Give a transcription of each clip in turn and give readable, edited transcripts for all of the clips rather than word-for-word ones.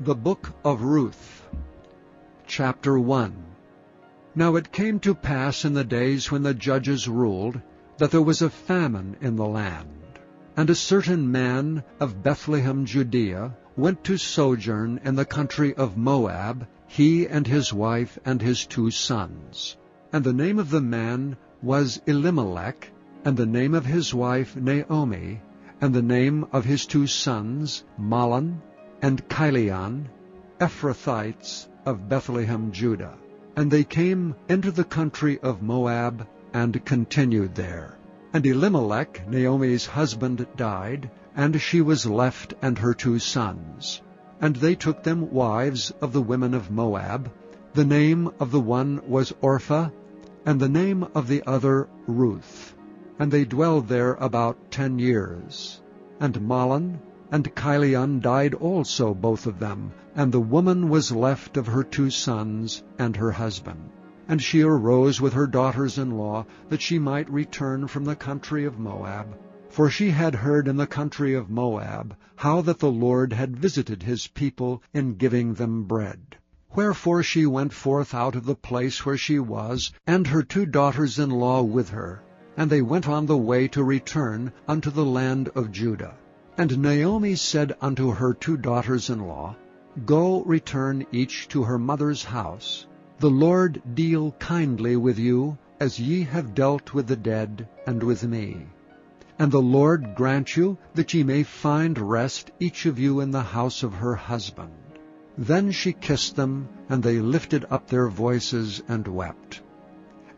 The Book of Ruth, Chapter 1. Now it came to pass in the days when the judges ruled, that there was a famine in the land. And a certain man of Bethlehem, Judea, went to sojourn in the country of Moab, he and his wife and his 2 sons. And the name of the man was Elimelech, and the name of his wife Naomi, and the name of his 2 sons Mahlon and Chilion, Ephrathites of Bethlehem, Judah. And they came into the country of Moab, and continued there. And Elimelech, Naomi's husband, died, and she was left and her 2 sons. And they took them wives of the women of Moab. The name of the one was Orpah, and the name of the other Ruth. And they dwelled there about 10 years. And Mahlon and Chilion died also, both of them, and the woman was left of her 2 sons and her husband. And she arose with her daughters-in-law, that she might return from the country of Moab. For she had heard in the country of Moab how that the Lord had visited his people in giving them bread. Wherefore she went forth out of the place where she was, and her 2 daughters-in-law with her. And they went on the way to return unto the land of Judah. And Naomi said unto her 2 daughters-in-law, Go, return each to her mother's house. The Lord deal kindly with you, as ye have dealt with the dead and with me. And the Lord grant you that ye may find rest each of you in the house of her husband. Then she kissed them, and they lifted up their voices and wept.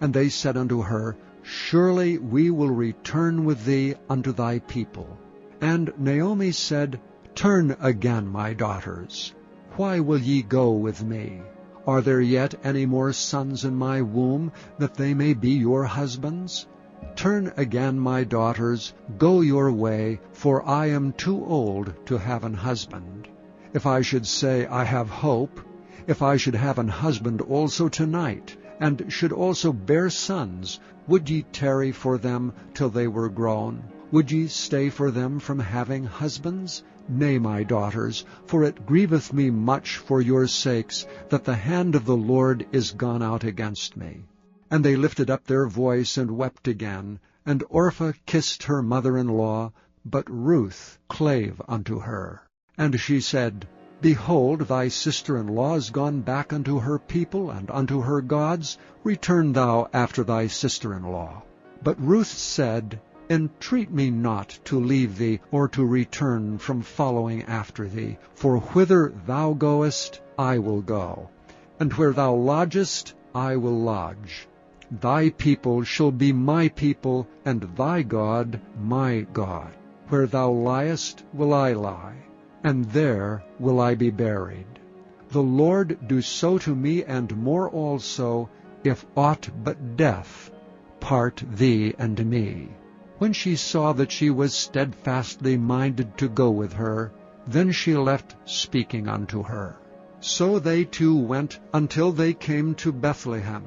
And they said unto her, Surely we will return with thee unto thy people. And Naomi said, Turn again, my daughters. Why will ye go with me? Are there yet any more sons in my womb, that they may be your husbands? Turn again, my daughters, go your way, for I am too old to have an husband. If I should say, I have hope, if I should have an husband also tonight, and should also bear sons, would ye tarry for them till they were grown? Would ye stay for them from having husbands? Nay, my daughters, for it grieveth me much for your sakes, that the hand of the Lord is gone out against me. And they lifted up their voice and wept again, and Orpah kissed her mother-in-law, but Ruth clave unto her. And she said, Behold, thy sister-in-law is gone back unto her people and unto her gods. Return thou after thy sister-in-law. But Ruth said, Entreat me not to leave thee, or to return from following after thee. For whither thou goest, I will go, and where thou lodgest, I will lodge. Thy people shall be my people, and thy God my God. Where thou liest will I lie, and there will I be buried. The Lord do so to me, and more also, if aught but death part thee and me. When she saw that she was steadfastly minded to go with her, then she left speaking unto her. So they 2 went until they came to Bethlehem.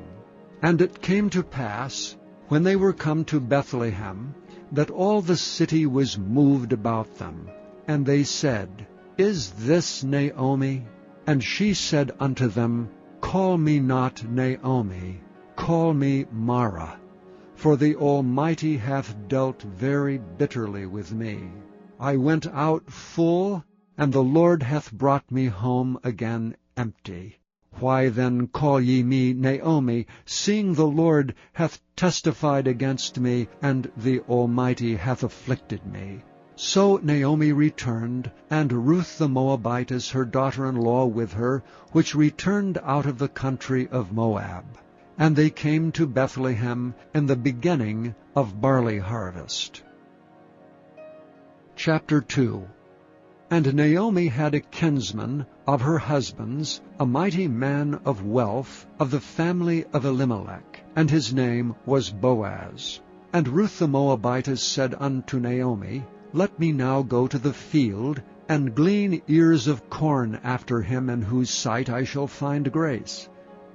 And it came to pass, when they were come to Bethlehem, that all the city was moved about them. And they said, Is this Naomi? And she said unto them, Call me not Naomi, call me Mara. For the Almighty hath dealt very bitterly with me. I went out full, and the Lord hath brought me home again empty. Why then call ye me Naomi, seeing the Lord hath testified against me, and the Almighty hath afflicted me? So Naomi returned, and Ruth the Moabitess her daughter-in-law with her, which returned out of the country of Moab. And they came to Bethlehem in the beginning of barley harvest. Chapter 2. And Naomi had a kinsman of her husband's, a mighty man of wealth, of the family of Elimelech, and his name was Boaz. And Ruth the Moabitess said unto Naomi, Let me now go to the field, and glean ears of corn after him in whose sight I shall find grace.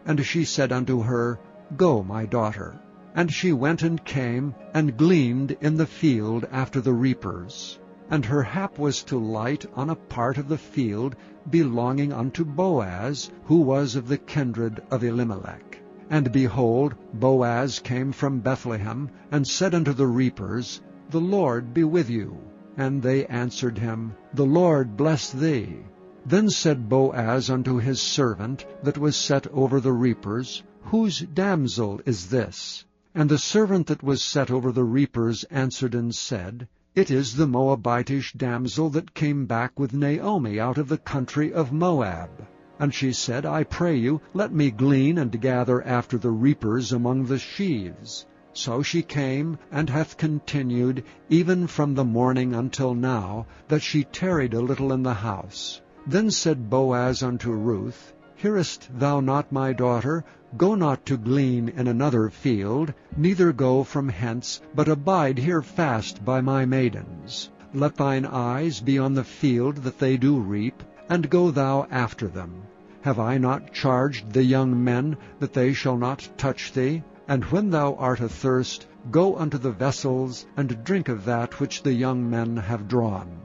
And she said unto her, Go, my daughter. And she went and came, and gleaned in the field after the reapers. And her hap was to light on a part of the field belonging unto Boaz, who was of the kindred of Elimelech. And behold, Boaz came from Bethlehem, and said unto the reapers, The Lord be with you. And they answered him, The Lord bless thee. Then said Boaz unto his servant that was set over the reapers, Whose damsel is this? And the servant that was set over the reapers answered and said, It is the Moabitish damsel that came back with Naomi out of the country of Moab. And she said, I pray you, let me glean and gather after the reapers among the sheaves. So she came, and hath continued, even from the morning until now, that she tarried a little in the house. Then said Boaz unto Ruth, Hearest thou not, my daughter? Go not to glean in another field, neither go from hence, but abide here fast by my maidens. Let thine eyes be on the field that they do reap, and go thou after them. Have I not charged the young men that they shall not touch thee? And when thou art athirst, go unto the vessels, and drink of that which the young men have drawn.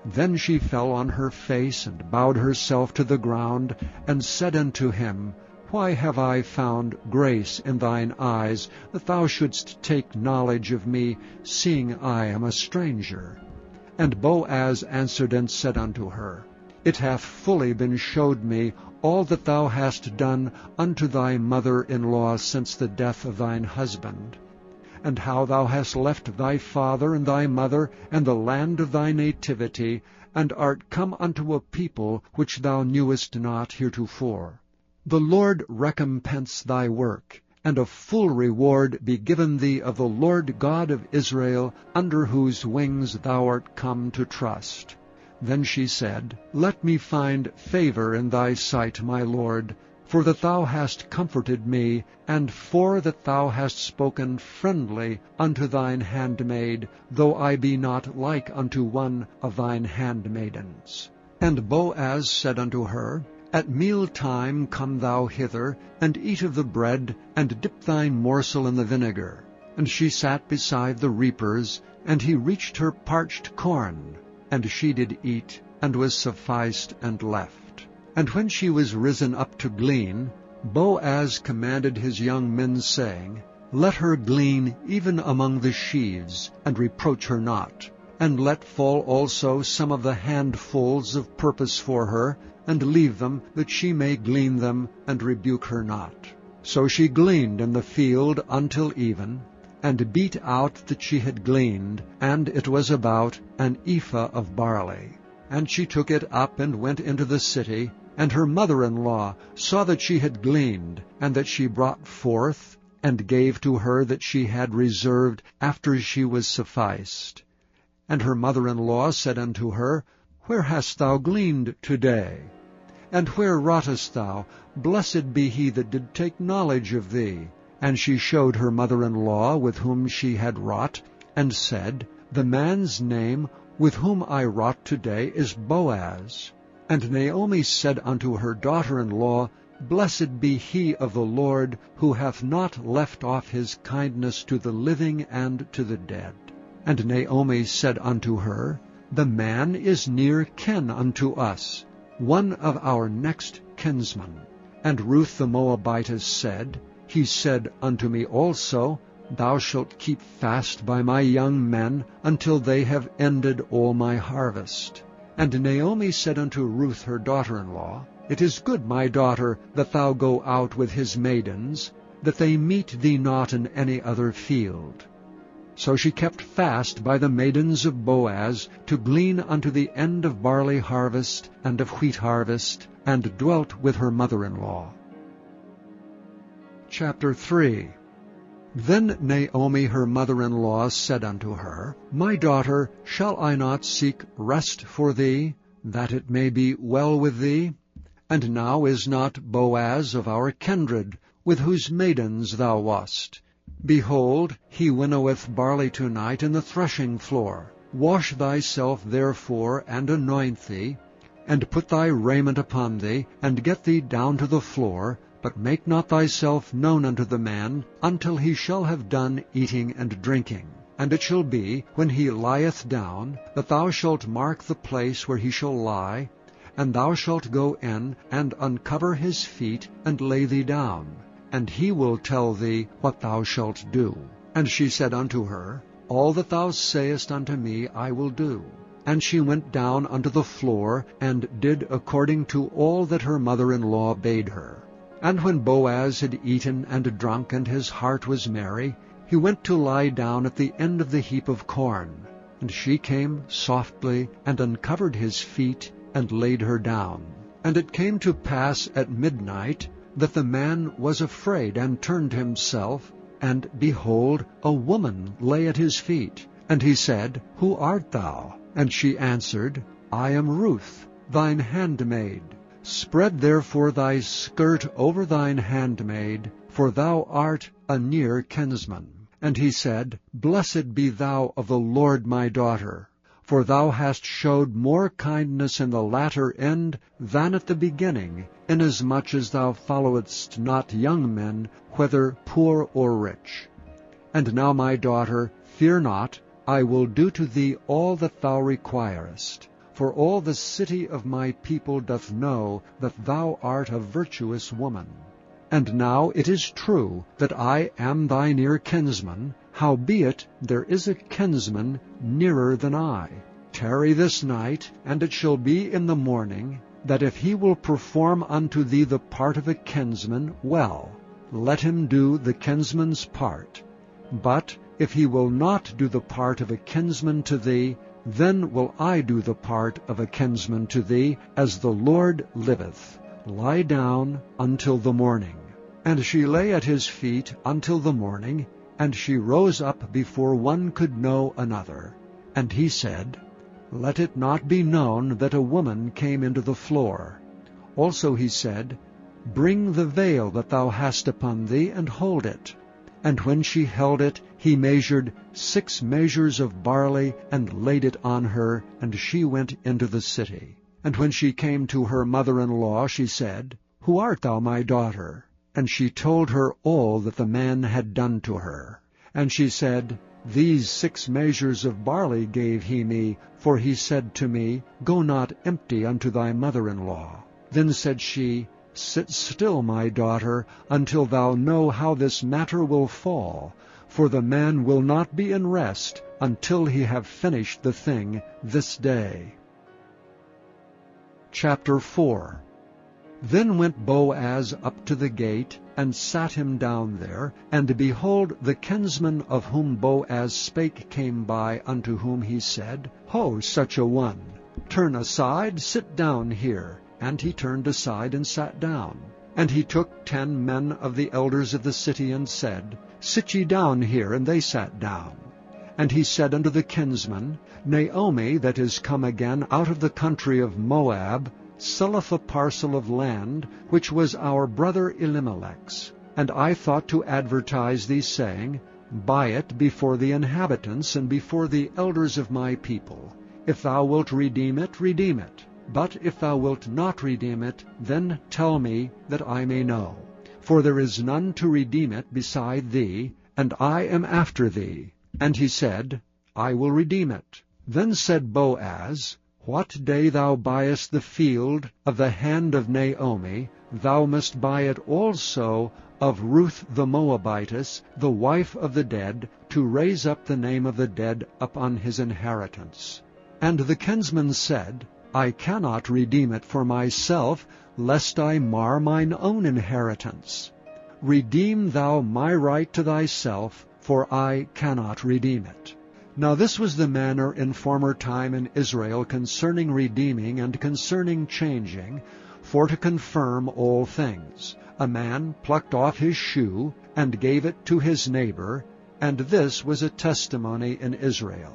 Then she fell on her face, and bowed herself to the ground, and said unto him, Why have I found grace in thine eyes, that thou shouldst take knowledge of me, seeing I am a stranger? And Boaz answered and said unto her, It hath fully been showed me all that thou hast done unto thy mother-in-law since the death of thine husband, and how thou hast left thy father and thy mother and the land of thy nativity, and art come unto a people which thou knewest not heretofore. The Lord recompense thy work, and a full reward be given thee of the Lord God of Israel, under whose wings thou art come to trust. Then she said, Let me find favor in thy sight, my Lord, for that thou hast comforted me, and for that thou hast spoken friendly unto thine handmaid, though I be not like unto one of thine handmaidens. And Boaz said unto her, At meal time come thou hither, and eat of the bread, and dip thine morsel in the vinegar. And she sat beside the reapers, and he reached her parched corn. And she did eat, and was sufficed, and left. And when she was risen up to glean, Boaz commanded his young men, saying, Let her glean even among the sheaves, and reproach her not. And let fall also some of the handfuls of purpose for her, and leave them, that she may glean them, and rebuke her not. So she gleaned in the field until even, and beat out that she had gleaned, and it was about an ephah of barley. And she took it up and went into the city, and her mother-in-law saw that she had gleaned, and that she brought forth, and gave to her that she had reserved after she was sufficed. And her mother-in-law said unto her, Where hast thou gleaned today? And where wroughtest thou? Blessed be he that did take knowledge of thee. And she showed her mother-in-law with whom she had wrought, and said, The man's name with whom I wrought today is Boaz. And Naomi said unto her daughter-in-law, Blessed be he of the Lord, who hath not left off his kindness to the living and to the dead. And Naomi said unto her, The man is near kin unto us, one of our next kinsmen. And Ruth the Moabitess said, He said unto me also, Thou shalt keep fast by my young men until they have ended all my harvest. And Naomi said unto Ruth her daughter-in-law, It is good, my daughter, that thou go out with his maidens, that they meet thee not in any other field. So she kept fast by the maidens of Boaz, to glean unto the end of barley harvest and of wheat harvest, and dwelt with her mother-in-law. Chapter 3. Then Naomi her mother-in-law said unto her, My daughter, shall I not seek rest for thee, that it may be well with thee? And now is not Boaz of our kindred, with whose maidens thou wast? Behold, he winnoweth barley tonight in the threshing floor. Wash thyself therefore, and anoint thee, and put thy raiment upon thee, and get thee down to the floor, but make not thyself known unto the man, until he shall have done eating and drinking. And it shall be, when he lieth down, that thou shalt mark the place where he shall lie, and thou shalt go in, and uncover his feet, and lay thee down, and he will tell thee what thou shalt do. And she said unto her, All that thou sayest unto me I will do. And she went down unto the floor, and did according to all that her mother-in-law bade her. And when Boaz had eaten and drunk, and his heart was merry, he went to lie down at the end of the heap of corn. And she came softly, and uncovered his feet, and laid her down. And it came to pass at midnight, that the man was afraid, and turned himself, and behold, a woman lay at his feet. And he said, Who art thou? And she answered, I am Ruth, thine handmaid. Spread therefore thy skirt over thine handmaid, for thou art a near kinsman. And he said, Blessed be thou of the Lord, my daughter, for thou hast showed more kindness in the latter end than at the beginning, inasmuch as thou followedst not young men, whether poor or rich. And now, my daughter, fear not, I will do to thee all that thou requirest. For all the city of my people doth know that thou art a virtuous woman. And now it is true that I am thy near kinsman, howbeit there is a kinsman nearer than I. Tarry this night, and it shall be in the morning, that if he will perform unto thee the part of a kinsman, well, let him do the kinsman's part. But if he will not do the part of a kinsman to thee, then will I do the part of a kinsman to thee, as the Lord liveth. Lie down until the morning. And she lay at his feet until the morning, and she rose up before one could know another. And he said, Let it not be known that a woman came into the floor. Also he said, Bring the veil that thou hast upon thee, and hold it. And when she held it, he measured 6 measures of barley, and laid it on her, and she went into the city. And when she came to her mother-in-law, she said, Who art thou, my daughter? And she told her all that the man had done to her. And she said, These 6 measures of barley gave he me, for he said to me, Go not empty unto thy mother-in-law. Then said she, Sit still, my daughter, until thou know how this matter will fall, for the man will not be in rest until he have finished the thing this day. Chapter 4. Then went Boaz up to the gate, and sat him down there, and behold, the kinsman of whom Boaz spake came by, unto whom he said, Ho, such a one! Turn aside, sit down here. And he turned aside and sat down. And he took 10 men of the elders of the city, and said, Sit ye down here. And they sat down. And he said unto the kinsman, Naomi, that is come again out of the country of Moab, selleth a parcel of land, which was our brother Elimelech's. And I thought to advertise thee, saying, Buy it before the inhabitants, and before the elders of my people. If thou wilt redeem it, redeem it. But if thou wilt not redeem it, then tell me, that I may know. For there is none to redeem it beside thee, and I am after thee. And he said, I will redeem it. Then said Boaz, What day thou buyest the field of the hand of Naomi, thou must buy it also of Ruth the Moabitess, the wife of the dead, to raise up the name of the dead upon his inheritance. And the kinsman said, I cannot redeem it for myself, lest I mar mine own inheritance. Redeem thou my right to thyself, for I cannot redeem it. Now this was the manner in former time in Israel concerning redeeming and concerning changing, for to confirm all things. A man plucked off his shoe, and gave it to his neighbor, and this was a testimony in Israel.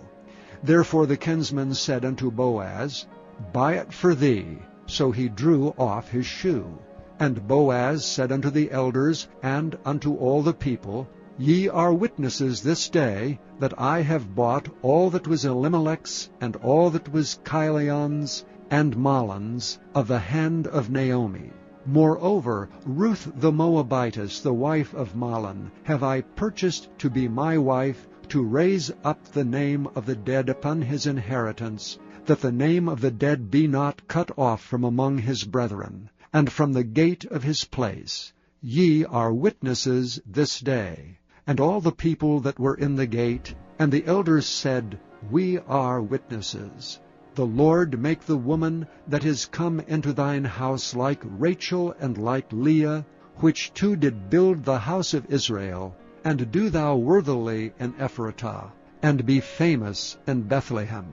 Therefore the kinsman said unto Boaz, Buy it for thee. So he drew off his shoe. And Boaz said unto the elders and unto all the people, Ye are witnesses this day that I have bought all that was Elimelech's, and all that was Chilion's and Mahlon's, of the hand of Naomi. Moreover, Ruth the Moabitess, the wife of Mahlon, have I purchased to be my wife, to raise up the name of the dead upon his inheritance, that the name of the dead be not cut off from among his brethren, and from the gate of his place. Ye are witnesses this day. And all the people that were in the gate, and the elders said, We are witnesses. The Lord make the woman that is come into thine house like Rachel and like Leah, which two did build the house of Israel, and do thou worthily in Ephratah, and be famous in Bethlehem.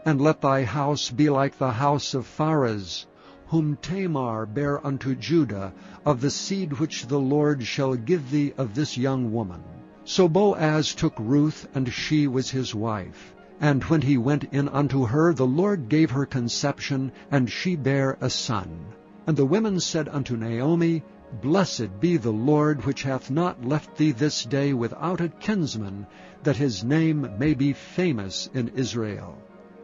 And let thy house be like the house of Pharez, whom Tamar bare unto Judah, of the seed which the Lord shall give thee of this young woman. So Boaz took Ruth, and she was his wife. And when he went in unto her, the Lord gave her conception, and she bare a son. And the women said unto Naomi, Blessed be the Lord, which hath not left thee this day without a kinsman, that his name may be famous in Israel.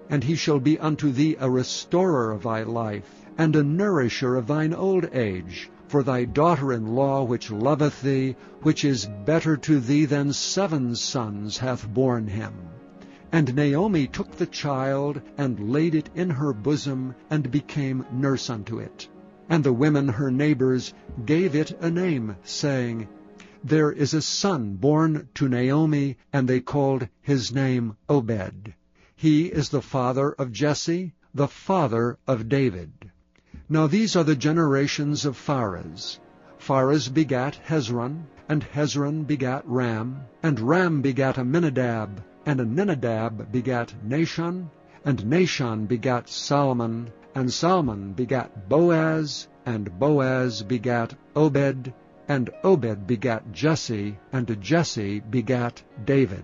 And he shall be unto thee a restorer of thy life, and a nourisher of thine old age, for thy daughter-in-law which loveth thee, which is better to thee than 7 sons, hath borne him. And Naomi took the child, and laid it in her bosom, and became nurse unto it. And the women her neighbors gave it a name, saying, There is a son born to Naomi, and they called his name Obed. He is the father of Jesse, the father of David. Now these are the generations of Pharez. Pharez begat Hezron, and Hezron begat Ram, and Ram begat Amminadab, and Amminadab begat Nahshon, and Nahshon begat Salmon, and Salmon begat Boaz, and Boaz begat Obed, and Obed begat Jesse, and Jesse begat David.